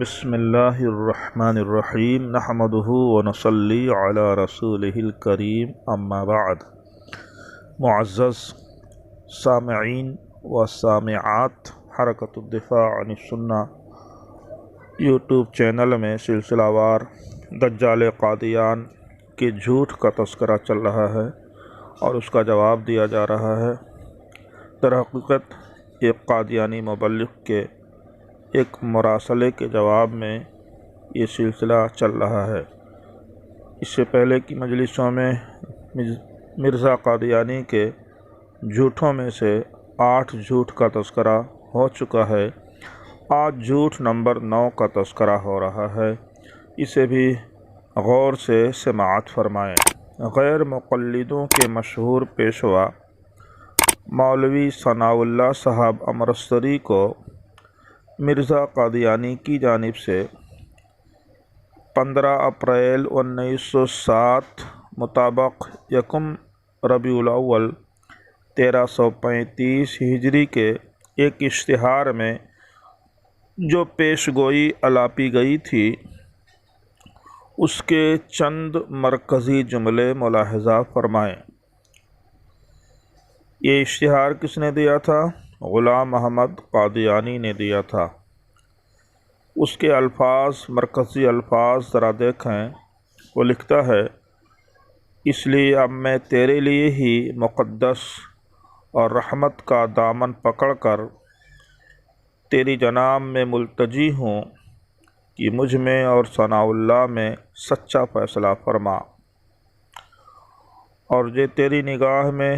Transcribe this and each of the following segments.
بسم اللہ الرحمن الرحیم نحمدہ ونصلی علی رسولہ الکریم اما بعد۔ معزز سامعین و سامعات، حرکت الدفاع عن السنہ یوٹیوب چینل میں سلسلہ وار دجال قادیان کے جھوٹ کا تذکرہ چل رہا ہے اور اس کا جواب دیا جا رہا ہے۔ در حقیقت ایک قادیانی مبلغ کے ایک مراسلے کے جواب میں یہ سلسلہ چل رہا ہے۔ اس سے پہلے کی مجلسوں میں مرزا قادیانی کے جھوٹوں میں سے 8 جھوٹ کا تذکرہ ہو چکا ہے۔ آج جھوٹ نمبر 9 کا تذکرہ ہو رہا ہے، اسے بھی غور سے سماعت فرمائیں۔ غیر مقلدوں کے مشہور پیشوا مولوی ثناء اللہ صاحب امرتسری کو مرزا قادیانی کی جانب سے 15 اپریل 1907 مطابق 1 ربیع الاول 1335 ہجری کے ایک اشتہار میں جو پیش گوئی الاپی گئی تھی، اس کے چند مرکزی جملے ملاحظہ فرمائیں۔ یہ اشتہار کس نے دیا تھا؟ غلام محمد قادیانی نے دیا تھا۔ اس کے الفاظ، مرکزی الفاظ ذرا دیکھیں۔ وہ لکھتا ہے، اس لیے اب میں تیرے لیے ہی مقدس اور رحمت کا دامن پکڑ کر تیری جناب میں ملتجی ہوں کہ مجھ میں اور ثناء اللہ میں سچا فیصلہ فرما، اور جو تیری نگاہ میں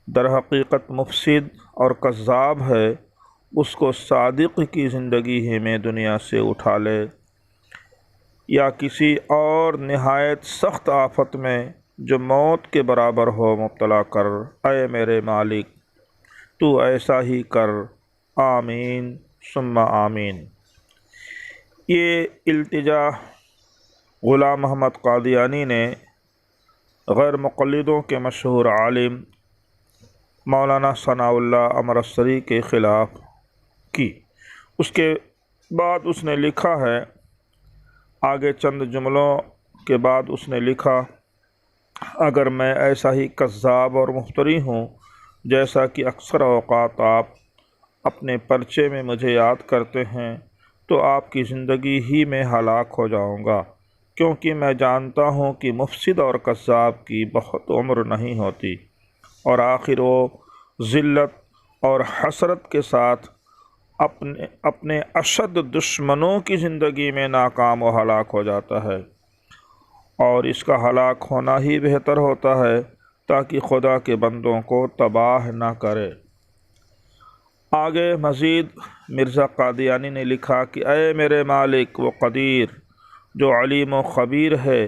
در حقیقت مفسد اور کذاب ہے، اس کو صادق کی زندگی ہی میں دنیا سے اٹھا لے، یا کسی اور نہایت سخت آفت میں جو موت کے برابر ہو مبتلا کر۔ اے میرے مالک، تو ایسا ہی کر، آمین ثم آمین۔ یہ التجا غلام محمد قادیانی نے غیر مقلدوں کے مشہور عالم مولانا ثناء اللہ امرتسری کے خلاف کی۔ اس کے بعد اس نے لکھا ہے، آگے چند جملوں کے بعد اس نے لکھا، اگر میں ایسا ہی کذاب اور مفتری ہوں جیسا کہ اکثر اوقات آپ اپنے پرچے میں مجھے یاد کرتے ہیں، تو آپ کی زندگی ہی میں ہلاک ہو جاؤں گا، کیونکہ میں جانتا ہوں کہ مفسد اور کذاب کی بہت عمر نہیں ہوتی، اور آخر وہ ذلت اور حسرت کے ساتھ اپنے اشد دشمنوں کی زندگی میں ناکام و ہلاک ہو جاتا ہے، اور اس کا ہلاک ہونا ہی بہتر ہوتا ہے تاکہ خدا کے بندوں کو تباہ نہ کرے۔ آگے مزید مرزا قادیانی نے لکھا کہ اے میرے مالک و قدیر، جو علیم و خبیر ہے،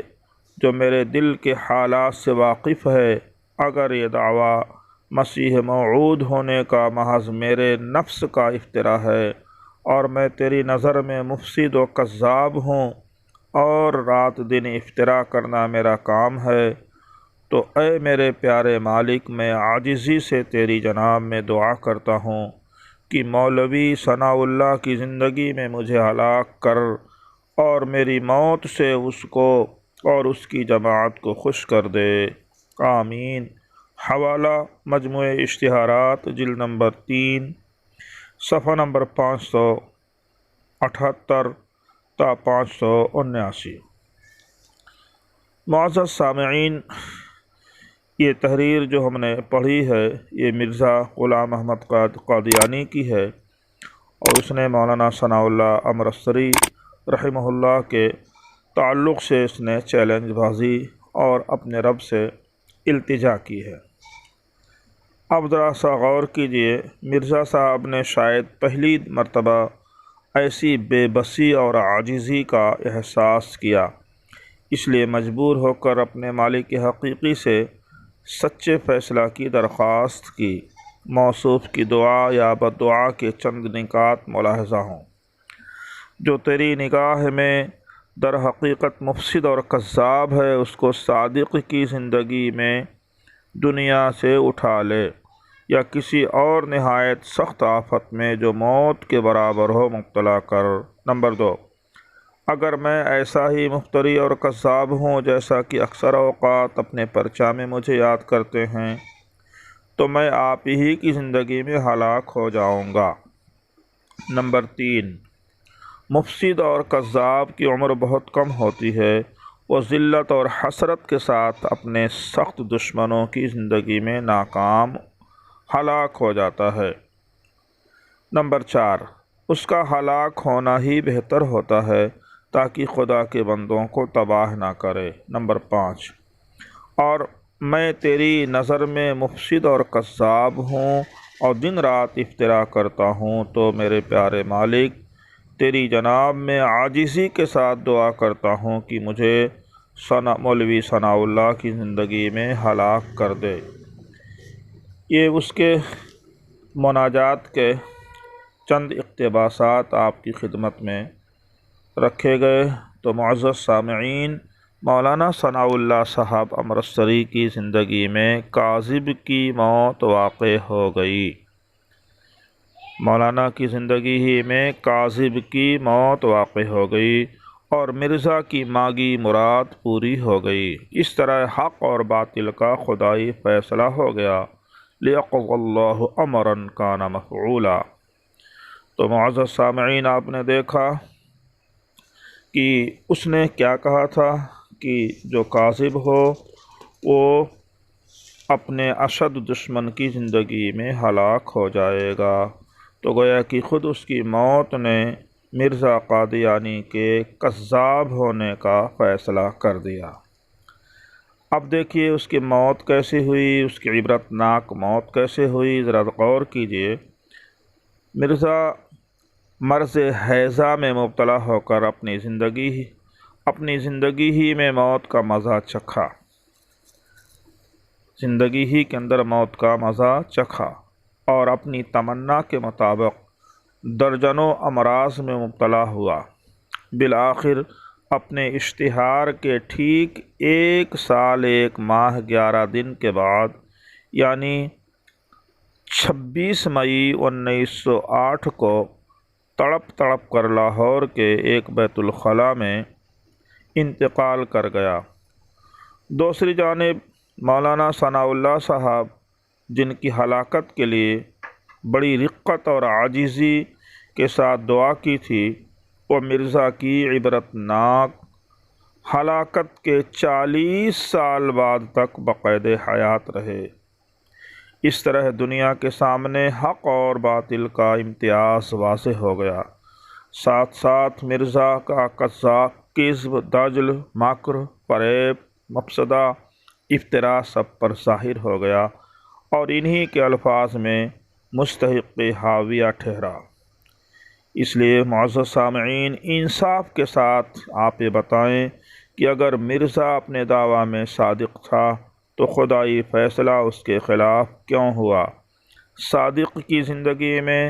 جو میرے دل کے حالات سے واقف ہے، اگر یہ دعویٰ مسیح موعود ہونے کا محض میرے نفس کا افترا ہے، اور میں تیری نظر میں مفسد و کذاب ہوں، اور رات دن افترا کرنا میرا کام ہے، تو اے میرے پیارے مالک، میں عاجزی سے تیری جناب میں دعا کرتا ہوں کہ مولوی ثناء اللہ کی زندگی میں مجھے ہلاک کر، اور میری موت سے اس کو اور اس کی جماعت کو خوش کر دے، آمین۔ حوالہ مجموع اشتہارات، جلد نمبر 3، صفحہ نمبر 578 تا 579۔ معزز سامعین، یہ تحریر جو ہم نے پڑھی ہے، یہ مرزا غلام محمد قادیانی کی ہے، اور اس نے مولانا ثناء اللہ امرتسری رحمہ اللہ کے تعلق سے اس نے چیلنج بازی اور اپنے رب سے التجا کی ہے۔ اب ذرا سا غور کیجئے، مرزا صاحب نے شاید پہلی مرتبہ ایسی بے بسی اور عاجزی کا احساس کیا، اس لیے مجبور ہو کر اپنے مالک حقیقی سے سچے فیصلہ کی درخواست کی۔ موصوف کی دعا یا بددعا کے چند نکات ملاحظہ ہوں۔ جو تیری نگاہ میں در حقیقت مفسد اور کذاب ہے، اس کو صادق کی زندگی میں دنیا سے اٹھا لے، یا کسی اور نہایت سخت آفت میں جو موت کے برابر ہو مبتلا کر۔ نمبر 2، اگر میں ایسا ہی مفتری اور کذاب ہوں جیسا کہ اکثر اوقات اپنے پرچہ میں مجھے یاد کرتے ہیں تو میں آپ ہی کی زندگی میں ہلاک ہو جاؤں گا۔ نمبر 3، مفسد اور کذاب کی عمر بہت کم ہوتی ہے، وہ ذلت اور حسرت کے ساتھ اپنے سخت دشمنوں کی زندگی میں ناکام ہلاک ہو جاتا ہے۔ نمبر 4، اس کا ہلاک ہونا ہی بہتر ہوتا ہے تاکہ خدا کے بندوں کو تباہ نہ کرے۔ نمبر 5، اور میں تیری نظر میں مفسد اور کذاب ہوں اور دن رات افطرا کرتا ہوں، تو میرے پیارے مالک تیری جناب میں عاجزی کے ساتھ دعا کرتا ہوں کہ مجھے مولوی ثناء اللہ کی زندگی میں ہلاک کر دے۔ یہ اس کے مناجات کے چند اقتباسات آپ کی خدمت میں رکھے گئے۔ تو معزز سامعین، مولانا ثناء اللہ صاحب امرتسری کی زندگی میں کاذب کی موت واقع ہو گئی۔ مولانا کی زندگی ہی میں کاذب کی موت واقع ہو گئی اور مرزا کی مانگی مراد پوری ہو گئی۔ اس طرح حق اور باطل کا خدائی فیصلہ ہو گیا۔ لِيَقْضِ اللَّهُ أَمْرًا كَانَ مَفْعُولًا۔ تو معزز سامعین، آپ نے دیکھا کہ اس نے کیا کہا تھا کہ جو کاذب ہو وہ اپنے اشد دشمن کی زندگی میں ہلاک ہو جائے گا۔ تو گویا کہ خود اس کی موت نے مرزا قادیانی کے کذاب ہونے کا فیصلہ کر دیا۔ اب دیکھیے اس کی موت کیسی ہوئی، اس کی عبرت ناک موت کیسے ہوئی، ذرا غور کیجئے۔ مرزا مرض ہیضہ میں مبتلا ہو کر اپنی زندگی ہی میں موت کا مزہ چکھا، زندگی ہی کے اندر موت کا مزہ چکھا اور اپنی تمنا کے مطابق درجنوں امراض میں مبتلا ہوا۔ بالآخر اپنے اشتہار کے ٹھیک 1 سال 1 ماہ 11 دن کے بعد، یعنی 26 مئی 1908 کو تڑپ کر لاہور کے ایک بیت الخلاء میں انتقال کر گیا۔ دوسری جانب مولانا ثناء اللہ صاحب، جن کی ہلاکت کے لیے بڑی رقت اور عاجزی کے ساتھ دعا کی تھی، وہ مرزا کی عبرت ناک ہلاکت کے 40 سال بعد تک بقید حیات رہے۔ اس طرح دنیا کے سامنے حق اور باطل کا امتیاز واضح ہو گیا۔ ساتھ ساتھ مرزا کا کذب، دجل، مکر، فریب، مفسدہ، افطرا سب پر ظاہر ہو گیا اور انہی کے الفاظ میں مستحق حاویہ ٹھہرا۔ اس لیے معزز سامعین، انصاف کے ساتھ آپ یہ بتائیں کہ اگر مرزا اپنے دعویٰ میں صادق تھا تو خدائی فیصلہ اس کے خلاف کیوں ہوا؟ صادق کی زندگی میں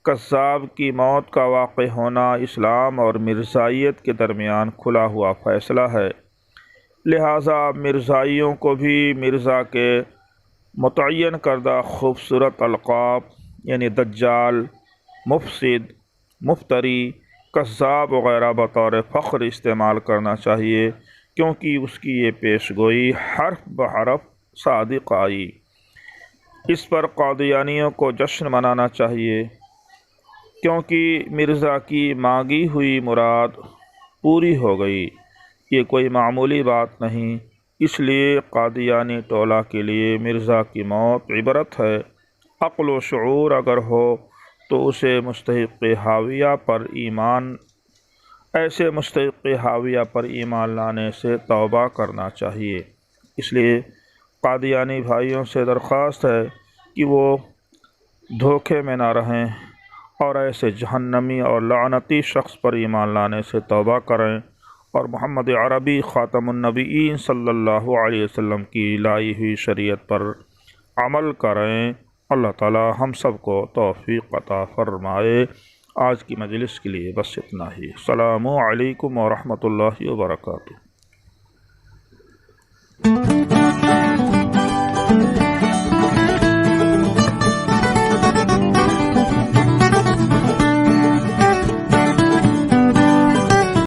کذاب کی موت کا واقع ہونا اسلام اور مرزائیت کے درمیان کھلا ہوا فیصلہ ہے، لہٰذا مرزائیوں کو بھی مرزا کے متعین کردہ خوبصورت القاب یعنی دجال، مفسد، مفتری، کذاب وغیرہ بطور فخر استعمال کرنا چاہیے، کیونکہ اس کی یہ پیش گوئی حرف بحرف صادق آئی۔ اس پر قادیانیوں کو جشن منانا چاہیے، کیونکہ مرزا کی مانگی ہوئی مراد پوری ہو گئی۔ یہ کوئی معمولی بات نہیں، اس لیے قادیانی ٹولہ کے لیے مرزا کی موت عبرت ہے۔ عقل و شعور اگر ہو تو اسے مستحق حاویہ پر ایمان لانے سے توبہ کرنا چاہیے۔ اس لیے قادیانی بھائیوں سے درخواست ہے کہ وہ دھوکے میں نہ رہیں اور ایسے جہنمی اور لعنتی شخص پر ایمان لانے سے توبہ کریں اور محمد عربی خاتم النبیین صلی اللہ علیہ وسلم کی لائی ہوئی شریعت پر عمل کریں۔ اللہ تعالی ہم سب کو توفیق عطا فرمائے۔ آج کی مجلس کے لیے بس اتنا ہی۔ السلام علیکم ورحمۃ اللہ وبرکاتہ۔